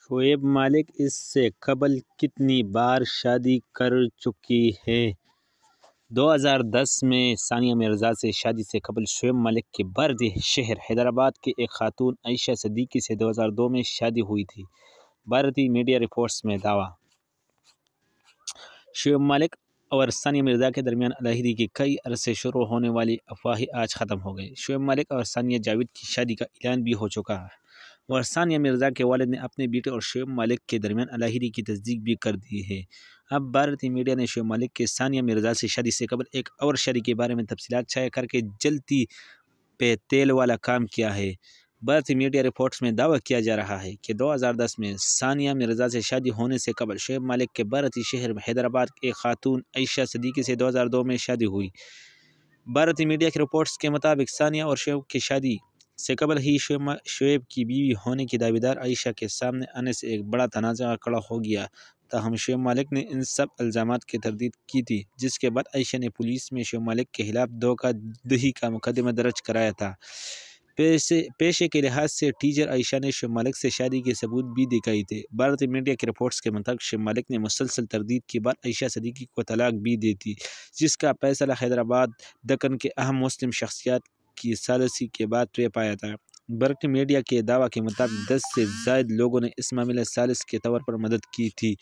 شعیب مالک اس سے قبل کتنی بار شادی کر چکی ہیں؟ 2010 میں ثانیہ مرزا سے شادی سے قبل شعیب مالک کے بھارتی شہر حیدرآباد کی ایک خاتون عائشہ صدیقی سے 2002 میں شادی ہوئی تھی۔ بھارتی میڈیا رپورٹس میں دعویٰ۔ شعیب مالک اور ثانیہ مرزا کے درمیان علیحدگی کی کئی عرصے شروع ہونے والی افواہیں آج ختم ہو گئی۔ شعیب مالک اور ثانیہ جاوید کی شادی کا اعلان بھی ہو چکا ہے اور ثانیہ مرزا کے والد نے اپنے بیٹے اور شعیب مالک کے درمیان علیحدگی کی تصدیق بھی کر دی ہے۔ اب بھارتی میڈیا نے شعیب مالک کے ثانیہ مرزا سے شادی سے قبل ایک اور شادی کے بارے میں تفصیلات شائع کر کے جلتی پہ تیل والا کام کیا ہے۔ بھارتی میڈیا رپورٹس میں دعویٰ کیا جا رہا ہے کہ 2010 میں ثانیہ مرزا سے شادی ہونے سے قبل شعیب مالک کے بھارتی شہر حیدرآباد کی ایک خاتون عائشہ صدیقی سے 2002 میں شادی ہوئی۔ بھارتی میڈیا کے رپورٹس کے مطابق ثانیہ اور شعیب کی شادی سے قبل ہی شعیب کی بیوی ہونے کی دعویدار عائشہ کے سامنے آنے سے ایک بڑا تنازع کھڑا ہو گیا۔ تاہم شعیب مالک نے ان سب الزامات کی تردید کی تھی، جس کے بعد عائشہ نے پولیس میں شعیب مالک کے خلاف دھوکہ دہی کا مقدمہ درج کرایا تھا۔ پیشے کے لحاظ سے ٹیچر عائشہ نے شعیب مالک سے شادی کے ثبوت بھی دکھائے تھے۔ بھارتی میڈیا کے رپورٹس کے مطابق شعیب مالک نے مسلسل تردید کے بعد عائشہ صدیقی کو طلاق بھی دی تھی، جس کا فیصلہ حیدرآباد دکن کے اہم مسلم شخصیات کی ثالثی کے بعد طے پایا تھا۔ بھارتی میڈیا کے دعویٰ کے مطابق 10 سے زائد لوگوں نے اس معاملے ثالث کے طور پر مدد کی تھی۔